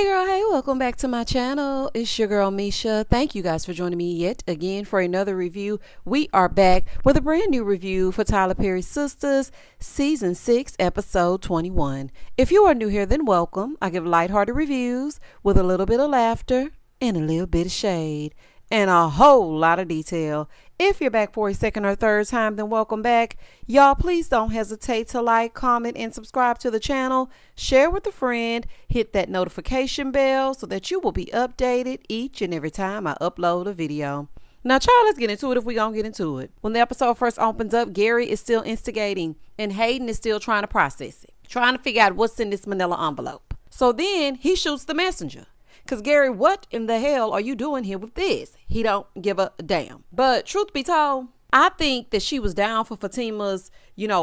Hey, welcome back to my channel. It's your girl Misha. Thank you guys for joining me yet again for another review. We are back with a brand new review for Tyler Perry's Sistas Season 6 Episode 21. If you are new here, then welcome. I give lighthearted reviews with a little bit of laughter and a little bit of shade and a whole lot of detail. If you're back for a second or third time, then welcome back. Y'all, please don't hesitate to like, comment, and subscribe to the channel. Share with a friend. Hit that notification bell so that you will be updated each and every time I upload a video. Now, child, let's get into it if we're going to get into it. When the episode first opens up, Gary is still instigating, and Hayden is still trying to process it, trying to figure out what's in this manila envelope. So then he shoots the messenger. Because Gary, what in the hell are you doing here with this? He don't give a damn. But truth be told, I think that she was down for Fatima's,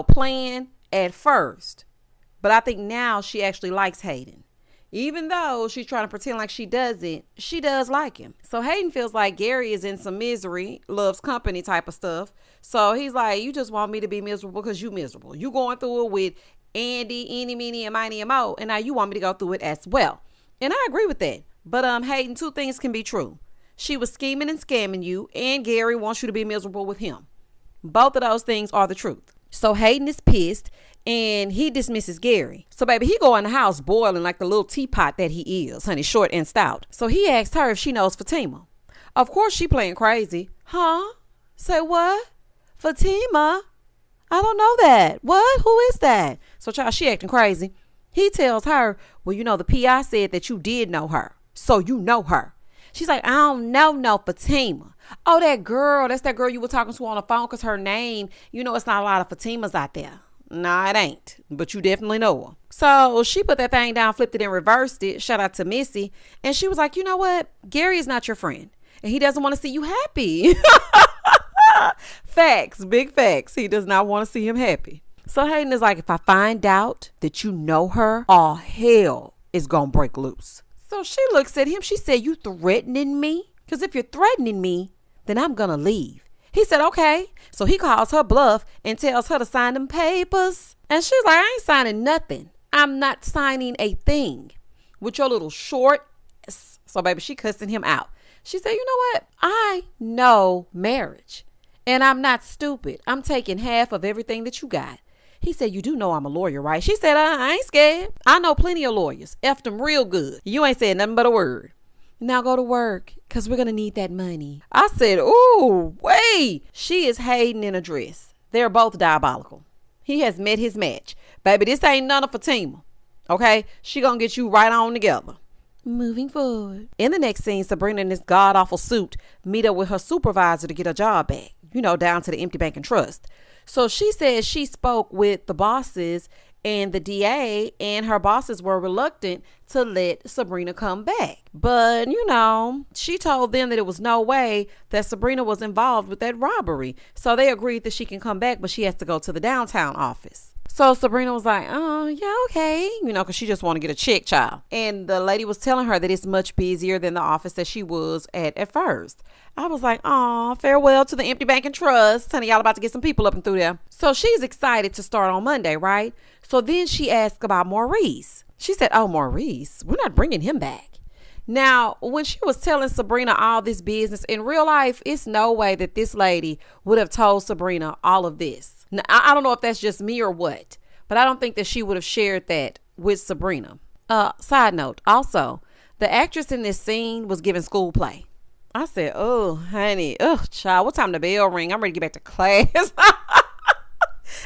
plan at first. But I think now she actually likes Hayden. Even though she's trying to pretend like she doesn't, she does like him. So Hayden feels like Gary is in some misery, loves company type of stuff. So he's like, you just want me to be miserable because you miserable. You going through it with Andi, eeny, meeny, and miny, and mo. And now you want me to go through it as well. And I agree with that. But Hayden, two things can be true. She was scheming and scamming you, and Gary wants you to be miserable with him. Both of those things are the truth. So Hayden is pissed, and he dismisses Gary. So baby, he go in the house boiling like the little teapot that he is, honey, short and stout. So he asked her if she knows Fatima. Of course she playing crazy. Huh? Say what? Fatima? I don't know that. What? Who is that? So child, she acting crazy. He tells her, well, the PI said that you did know her. So you know her. She's like, I don't know no Fatima. Oh, that girl. That's that girl you were talking to on the phone because her name, it's not a lot of Fatimas out there. Nah, it ain't. But you definitely know her. So she put that thing down, flipped it and reversed it. Shout out to Missy. And she was like, you know what? Gary is not your friend. And he doesn't want to see you happy. Facts. Big facts. He does not want to see him happy. So Hayden is like, if I find out that you know her, all hell is going to break loose. So she looks at him. She said, you threatening me? Because if you're threatening me, then I'm going to leave. He said, okay. So he calls her bluff and tells her to sign them papers. And she's like, I ain't signing nothing. I'm not signing a thing with your little short. So baby, she cussing him out. She said, you know what? I know marriage and I'm not stupid. I'm taking half of everything that you got. He said, you do know I'm a lawyer, right? She said, I ain't scared. I know plenty of lawyers. Effed them real good. You ain't said nothing but a word. Now go to work because we're going to need that money. I said, ooh, wait. She is Hayden in a dress. They're both diabolical. He has met his match. Baby, this ain't none of Fatima. Okay? She going to get you right on together. Moving forward. In the next scene, Sabrina in this god-awful suit meet up with her supervisor to get her job back. Down to the empty bank and trust. So she says she spoke with the bosses and the DA, and her bosses were reluctant to let Sabrina come back. But, she told them that it was no way that Sabrina was involved with that robbery. So they agreed that she can come back, but she has to go to the downtown office. So Sabrina was like, oh, yeah, okay. Because she just want to get a check, child. And the lady was telling her that it's much busier than the office that she was at first. I was like, oh, farewell to the empty bank and trust. Honey, y'all about to get some people up and through there. So she's excited to start on Monday, right? So then she asked about Maurice. She said, oh, Maurice, we're not bringing him back. Now, when she was telling Sabrina all this business, in real life, it's no way that this lady would have told Sabrina all of this. Now, I don't know if that's just me or what, but I don't think that she would have shared that with Sabrina. Side note, also, the actress in this scene was giving school play. I said, oh, honey, child, what time the bell ring? I'm ready to get back to class.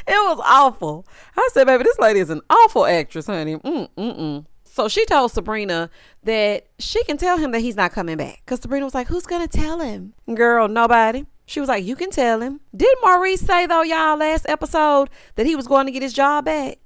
It was awful. I said, baby, this lady is an awful actress, honey. So she told Sabrina that she can tell him that he's not coming back. Because Sabrina was like, who's going to tell him? Girl, nobody. She was like, you can tell him. Did Maurice say, though, y'all, last episode that he was going to get his job back?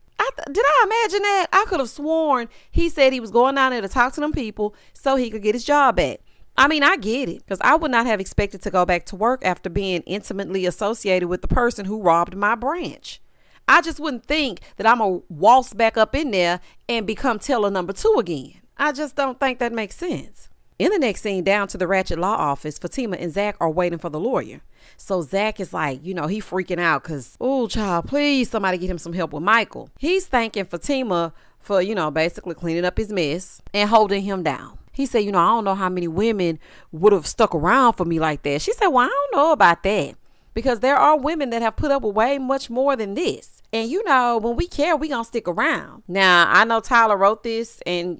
Did I imagine that? I could have sworn he said he was going down there to talk to them people so he could get his job back. I mean, I get it, because I would not have expected to go back to work after being intimately associated with the person who robbed my branch. I just wouldn't think that I'm going to waltz back up in there and become teller number 2 again. I just don't think that makes sense. In the next scene, down to the Ratchet Law office, Fatima and Zach are waiting for the lawyer. So Zach is like, he freaking out because, oh, child, please somebody get him some help with Michael. He's thanking Fatima for, basically cleaning up his mess and holding him down. He said, I don't know how many women would have stuck around for me like that. She said, well, I don't know about that, because there are women that have put up with way much more than this. And, when we care, we gonna stick around. Now, I know Tyler wrote this and,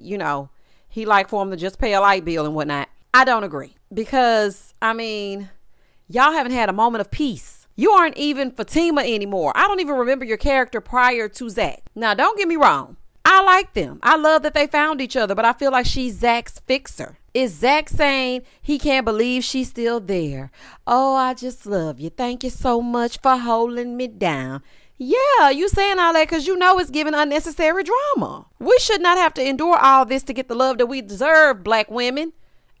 he like for him to just pay a light bill and whatnot. I don't agree, because, y'all haven't had a moment of peace. You aren't even Fatima anymore. I don't even remember your character prior to Zach. Now, don't get me wrong. I like them. I love that they found each other, but I feel like she's Zach's fixer. Is Zach saying he can't believe she's still there? Oh, I just love you. Thank you so much for holding me down. Yeah, you saying all that because it's giving unnecessary drama. We should not have to endure all this to get the love that we deserve, black women.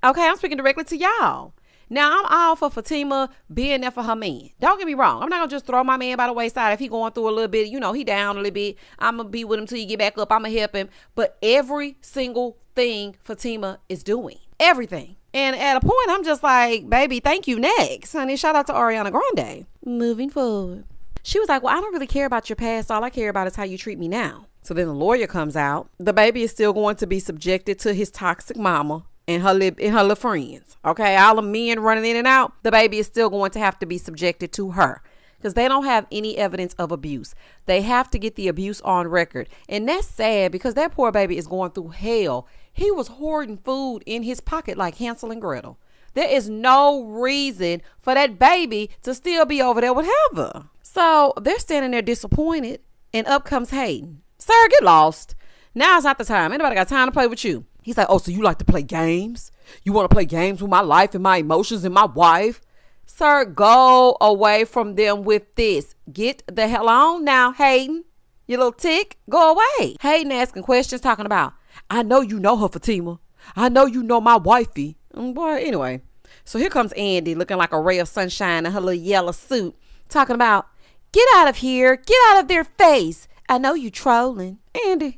Okay, I'm speaking directly to y'all. Now, I'm all for Fatima being there for her man. Don't get me wrong. I'm not going to just throw my man by the wayside if he going through a little bit. He down a little bit. I'm going to be with him till you get back up. I'm going to help him. But every single thing Fatima is doing. Everything. And at a point, I'm just like, baby, thank you. Next. Honey, shout out to Ariana Grande. Moving forward. She was like, well, I don't really care about your past. All I care about is how you treat me now. So then the lawyer comes out. The baby is still going to be subjected to his toxic mama and her little friends. Okay, all the men running in and out, the baby is still going to have to be subjected to her, because they don't have any evidence of abuse. They have to get the abuse on record. And that's sad, because that poor baby is going through hell. He was hoarding food in his pocket like Hansel and Gretel. There is no reason for that baby to still be over there with Heather. So they're standing there disappointed, and up comes Hayden. Sir, get lost. Now it's not the time. Anybody got time to play with you? He's like, oh, so you like to play games? You want to play games with my life and my emotions and my wife? Sir, go away from them with this. Get the hell on now, Hayden. You little tick, go away. Hayden asking questions, talking about, I know you know her, Fatima. I know you know my wifey. Boy, anyway. So here comes Andi looking like a ray of sunshine in her little yellow suit, talking about, get out of here. Get out of their face. I know you trolling. Andi.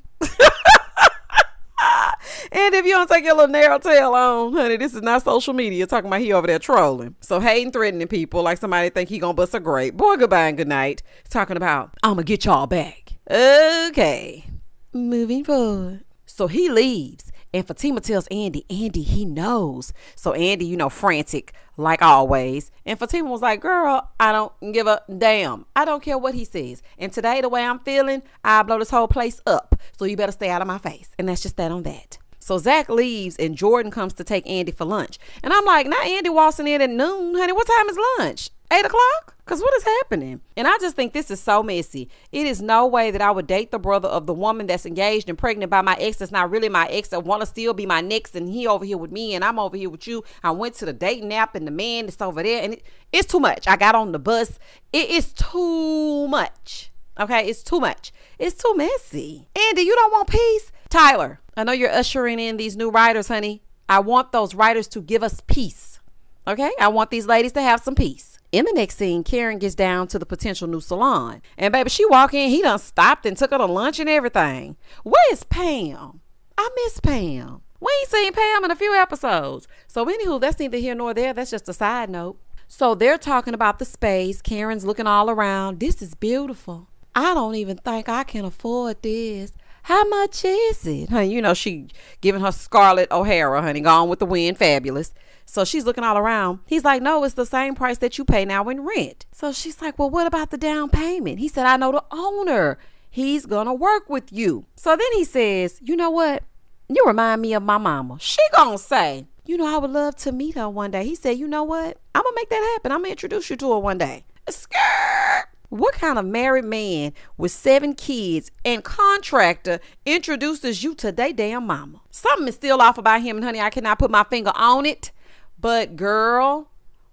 And if you don't take your little narrow tail on, honey, this is not social media talking about he over there trolling. So Hayden threatening people like somebody think he gonna bust a grape. Boy, goodbye and good night. Talking about, I'm gonna get y'all back. Okay. Moving forward. So he leaves. And Fatima tells Andi, he knows. So Andi, frantic like always. And Fatima was like, girl, I don't give a damn. I don't care what he says. And today, the way I'm feeling, I'll blow this whole place up. So you better stay out of my face. And that's just that on that. So Zach leaves and Jordan comes to take Andi for lunch. And I'm like, not Andi waltzing in at noon, honey. What time is lunch? 8 o'clock? Because what is happening? And I just think this is so messy. It is no way that I would date the brother of the woman that's engaged and pregnant by my ex that's not really my ex, that want to still be my next, and he over here with me and I'm over here with you. I went to the dating app and the man that's over there, and it's too much. I got on the bus. It is too much. Okay, it's too much. It's too messy. Andi, you don't want peace? Tyler, I know you're ushering in these new writers, honey. I want those writers to give us peace. Okay, I want these ladies to have some peace. In the next scene, Karen gets down to the potential new salon. And baby, she walk in, he done stopped and took her to lunch and everything. Where's Pam? I miss Pam. We ain't seen Pam in a few episodes. So anywho, that's neither here nor there. That's just a side note. So they're talking about the space. Karen's looking all around. This is beautiful. I don't even think I can afford this. How much is it? Honey, she giving her Scarlett O'Hara, honey, Gone with the Wind, fabulous. So she's looking all around. He's like, no, it's the same price that you pay now in rent. So she's like, well, what about the down payment? He said, I know the owner. He's going to work with you. So then he says, you know what? You remind me of my mama. She going to say, I would love to meet her one day. He said, you know what? I'm going to make that happen. I'm going to introduce you to her one day. Skirt. What kind of married man with 7 kids and contractor introduces you to their damn mama? Something is still off about him, and honey, I cannot put my finger on it. But girl,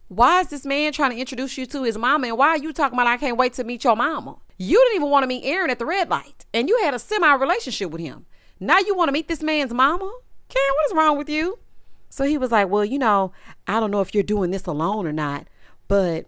why is this man trying to introduce you to his mama? And why are you talking about I can't wait to meet your mama? You didn't even want to meet Aaron at the red light, and you had a semi-relationship with him. Now you want to meet this man's mama? Karen, what is wrong with you? So he was like, well, I don't know if you're doing this alone or not, but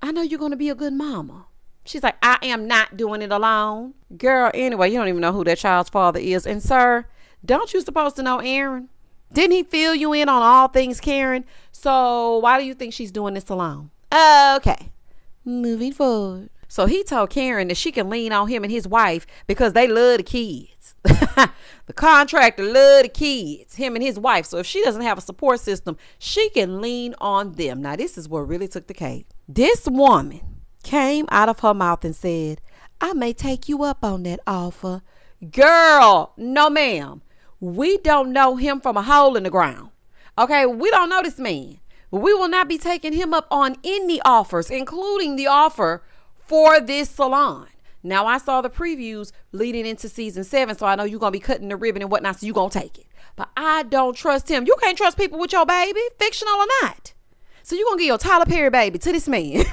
I know you're going to be a good mama. She's like, I am not doing it alone. Girl, anyway, you don't even know who that child's father is. And sir, don't you supposed to know Aaron? Didn't he fill you in on all things Karen? So why do you think she's doing this alone? Okay, moving forward. So he told Karen that she can lean on him and his wife because they love the kids. The contractor love the kids, him and his wife. So if she doesn't have a support system, she can lean on them. Now, this is what really took the cake. This woman came out of her mouth and said, I may take you up on that offer. Girl, no ma'am. We don't know him from a hole in the ground. Okay, we don't know this man. We will not be taking him up on any offers, including the offer for this salon. Now, I saw the previews leading into season 7, so I know you're going to be cutting the ribbon and whatnot, so you're going to take it. But I don't trust him. You can't trust people with your baby, fictional or not. So you're going to give your Tyler Perry baby to this man.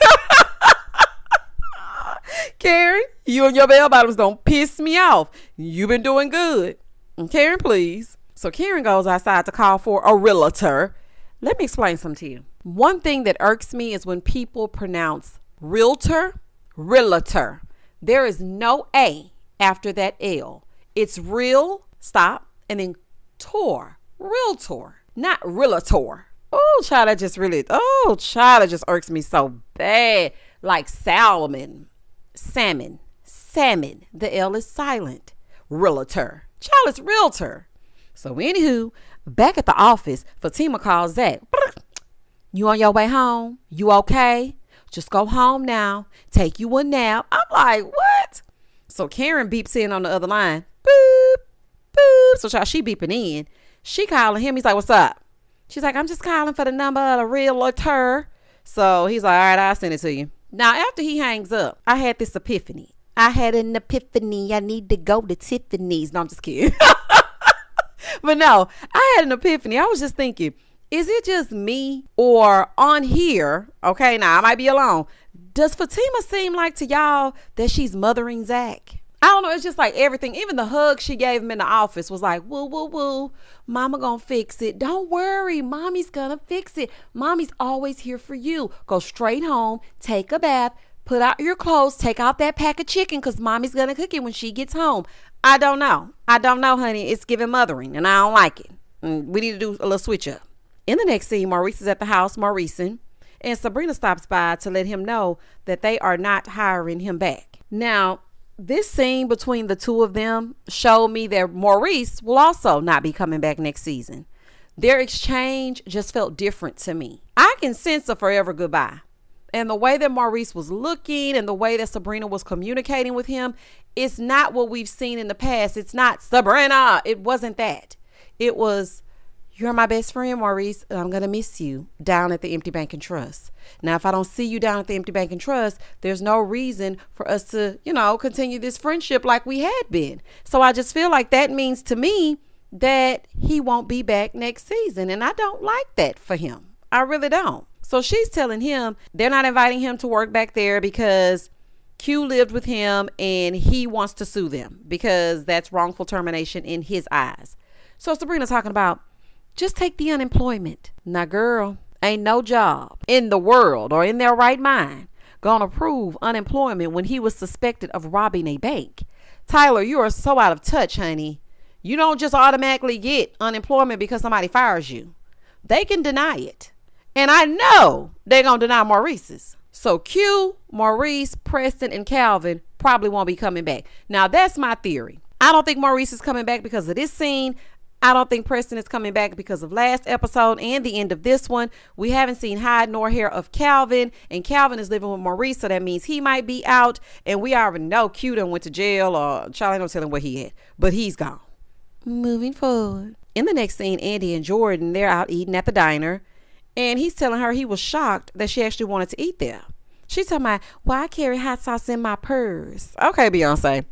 Karen, you and your bell bottoms don't piss me off. You've been doing good. And Karen, please. So Karen goes outside to call for a realtor. Let me explain something to you. One thing that irks me is when people pronounce realtor. There is no A after that L. It's real, stop, and then realtor, not realtor. Oh, child, that just irks me so bad. Like salmon. The L is silent. Realtor. Child, it's realtor. So anywho, back at the office, Fatima calls Zach. You on your way home? You okay? Just go home now. Take you a nap. I'm like, what? So Karen beeps in on the other line. Boop, boop. So she beeping in. She calling him. He's like, what's up? She's like, I'm just calling for the number of the realtor. So he's like, all right, I'll send it to you. Now, after he hangs up, I had this epiphany. I need to go to Tiffany's. No, I'm just kidding. But no, I had an epiphany. I was just thinking, is it just me or on here? Okay, now I might be alone. Does Fatima seem like to y'all that she's mothering Zach? I don't know. It's just like everything. Even the hug she gave him in the office was like, woo, woo, woo. Mama gonna fix it. Don't worry. Mommy's gonna fix it. Mommy's always here for you. Go straight home. Take a bath. Put out your clothes. Take out that pack of chicken because mommy's gonna cook it when she gets home. I don't know, honey. It's giving mothering and I don't like it. We need to do a little switch up. In the next scene, Maurice is at the house, Mauricing, and Sabrina stops by to let him know that they are not hiring him back. Now, this scene between the two of them showed me that Maurice will also not be coming back next season. Their exchange just felt different to me. I can sense a forever goodbye. And the way that Maurice was looking and the way that Sabrina was communicating with him, it's not what we've seen in the past. It's not Sabrina. It wasn't that. It was, you're my best friend, Maurice, and I'm going to miss you down at the Empty Bank and Trust. Now, if I don't see you down at the Empty Bank and Trust, there's no reason for us to, continue this friendship like we had been. So I just feel like that means to me that he won't be back next season. And I don't like that for him. I really don't. So she's telling him they're not inviting him to work back there because Q lived with him and he wants to sue them because that's wrongful termination in his eyes. So Sabrina's talking about, just take the unemployment. Now, girl, ain't no job in the world or in their right mind gonna approve unemployment when he was suspected of robbing a bank. Tyler, you are so out of touch, honey. You don't just automatically get unemployment because somebody fires you. They can deny it. And I know they're going to deny Maurice's. So Q, Maurice, Preston, and Calvin probably won't be coming back. Now, that's my theory. I don't think Maurice is coming back because of this scene. I don't think Preston is coming back because of last episode and the end of this one. We haven't seen hide nor hair of Calvin. And Calvin is living with Maurice, so that means he might be out. And we already know Q done went to jail or Charlie don't tell him where he at. But he's gone. Moving forward. In the next scene, Andi and Jordan, they're out eating at the diner. And he's telling her he was shocked that she actually wanted to eat there. She's talking about, well, I carry hot sauce in my purse. Okay, Beyonce.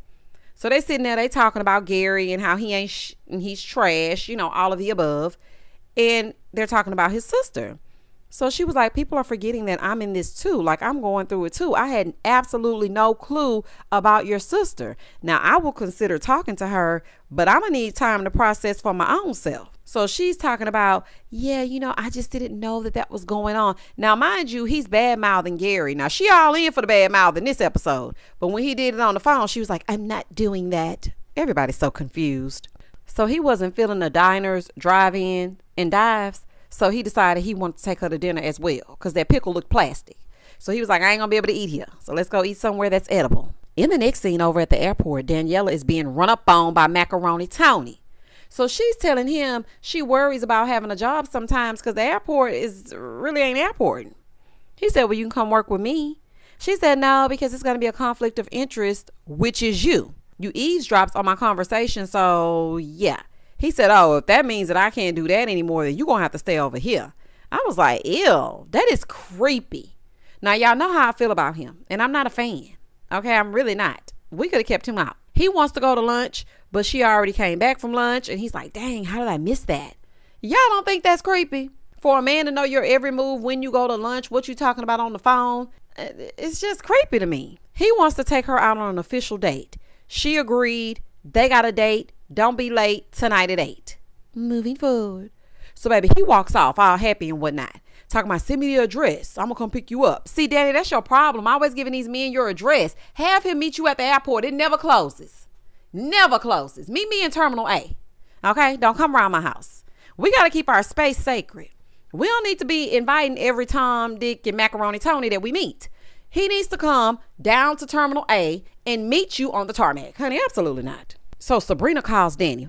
So they sitting there, they talking about Gary and how he ain't, and he's trash, all of the above. And they're talking about his sister. So she was like, people are forgetting that I'm in this too. Like, I'm going through it too. I had absolutely no clue about your sister. Now, I will consider talking to her, but I'm going to need time to process for my own self. So she's talking about, I just didn't know that was going on. Now, mind you, he's bad-mouthing Gary. Now, she all in for the bad mouth in this episode. But when he did it on the phone, she was like, I'm not doing that. Everybody's so confused. So he wasn't feeling the diners, drive-in, and dives. So he decided he wanted to take her to dinner as well because that pickle looked plastic. So he was like, I ain't gonna be able to eat here. So let's go eat somewhere that's edible. In the next scene over at the airport, Daniela is being run up on by Macaroni Tony. So she's telling him she worries about having a job sometimes because the airport really ain't airporting. He said, well, you can come work with me. She said, no, because it's going to be a conflict of interest, which is you. You eavesdrops on my conversation, so yeah. He said, oh, if that means that I can't do that anymore, then you're going to have to stay over here. I was like, ew, that is creepy. Now, y'all know how I feel about him, and I'm not a fan. Okay, I'm really not. We could have kept him out. He wants to go to lunch, but she already came back from lunch, and he's like, dang, how did I miss that? Y'all don't think that's creepy? For a man to know your every move when you go to lunch, what you talking about on the phone, it's just creepy to me. He wants to take her out on an official date. She agreed. They got a date. Don't be late tonight at 8. Moving forward. So, baby, he walks off all happy and whatnot. Talking about, send me the address. I'm going to come pick you up. See, Daddy, that's your problem. Always giving these men your address. Have him meet you at the airport. It never closes. Never closes. Meet me in Terminal A. Okay? Don't come around my house. We got to keep our space sacred. We don't need to be inviting every Tom, Dick, and Macaroni Tony that we meet. He needs to come down to Terminal A and meet you on the tarmac. Honey, absolutely not. So Sabrina calls Dani.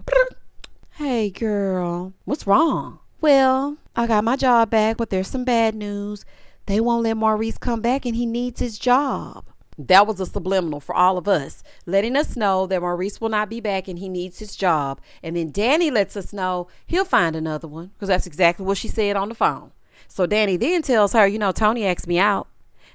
Hey, girl. What's wrong? Well, I got my job back, but there's some bad news. They won't let Maurice come back and he needs his job. That was a subliminal for all of us, letting us know that Maurice will not be back and he needs his job. And then Dani lets us know he'll find another one, because that's exactly what she said on the phone. So Dani then tells her, Tony asked me out.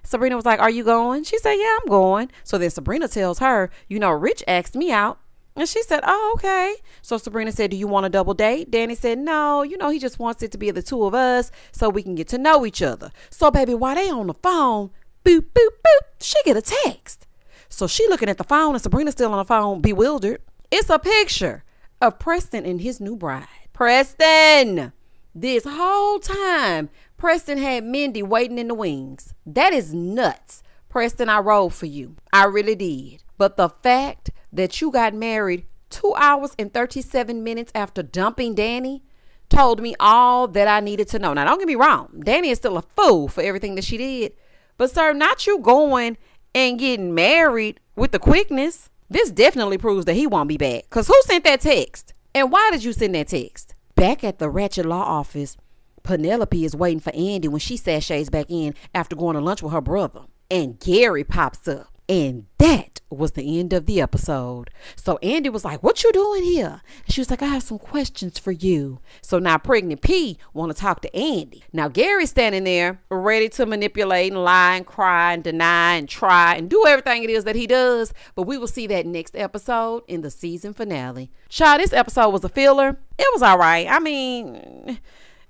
Sabrina was like, are you going? She said, yeah, I'm going. So then Sabrina tells her, Rich asked me out. And she said, oh, okay. So Sabrina said, do you want a double date? Dani said, no, he just wants it to be the two of us so we can get to know each other. So baby, while they on the phone, boop, boop, boop, she get a text. So she looking at the phone and Sabrina's still on the phone, bewildered. It's a picture of Preston and his new bride. Preston! This whole time, Preston had Mindy waiting in the wings. That is nuts. Preston, I rode for you. I really did. But the fact that you got married 2 hours and 37 minutes after dumping Dani told me all that I needed to know. Now, don't get me wrong. Dani is still a fool for everything that she did. But, sir, not you going and getting married with the quickness. This definitely proves that he won't be back. Because who sent that text? And why did you send that text? Back at the Ratchet Law office, Penelope is waiting for Andi when she sashays back in after going to lunch with her brother. And Gary pops up. And that was the end of the episode. So Andi was like, what you doing here? And she was like, I have some questions for you. So now Pregnant P want to talk to Andi. Now Gary's standing there ready to manipulate and lie and cry and deny and try and do everything it is that he does. But we will see that next episode in the season finale. Child, this episode was a filler. It was all right. I mean,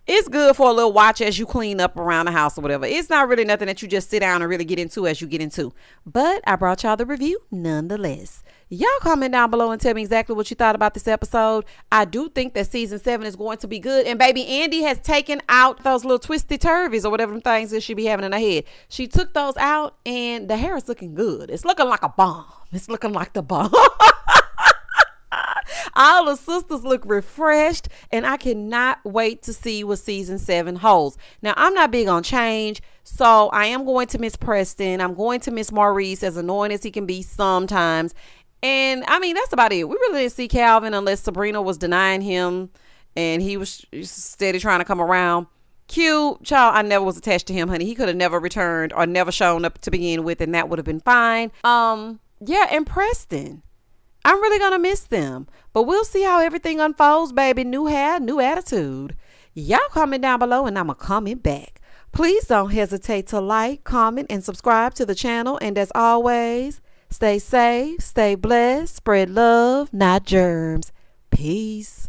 it's good for a little watch as you clean up around the house or whatever. It's not really nothing that you just sit down and really get into as you get into. But I brought y'all the review nonetheless. Y'all comment down below and tell me exactly what you thought about this episode. I do think that season 7 is going to be good. And baby, Andi has taken out those little twisty turvies or whatever them things that she be having in her head. She took those out and the hair is looking good. It's looking like a bomb. It's looking like the bomb. All the sisters look refreshed, and I cannot wait to see what season 7 holds. Now, I'm not big on change, so I am going to miss Preston. I'm going to miss Maurice, as annoying as he can be sometimes. And, I mean, that's about it. We really didn't see Calvin unless Sabrina was denying him, and he was steady trying to come around. Q, child, I never was attached to him, honey. He could have never returned or never shown up to begin with, and that would have been fine. Yeah, and Preston. I'm really going to miss them. But we'll see how everything unfolds, baby. New hair, new attitude. Y'all comment down below and I'm going to comment back. Please don't hesitate to like, comment, and subscribe to the channel. And as always, stay safe, stay blessed, spread love, not germs. Peace.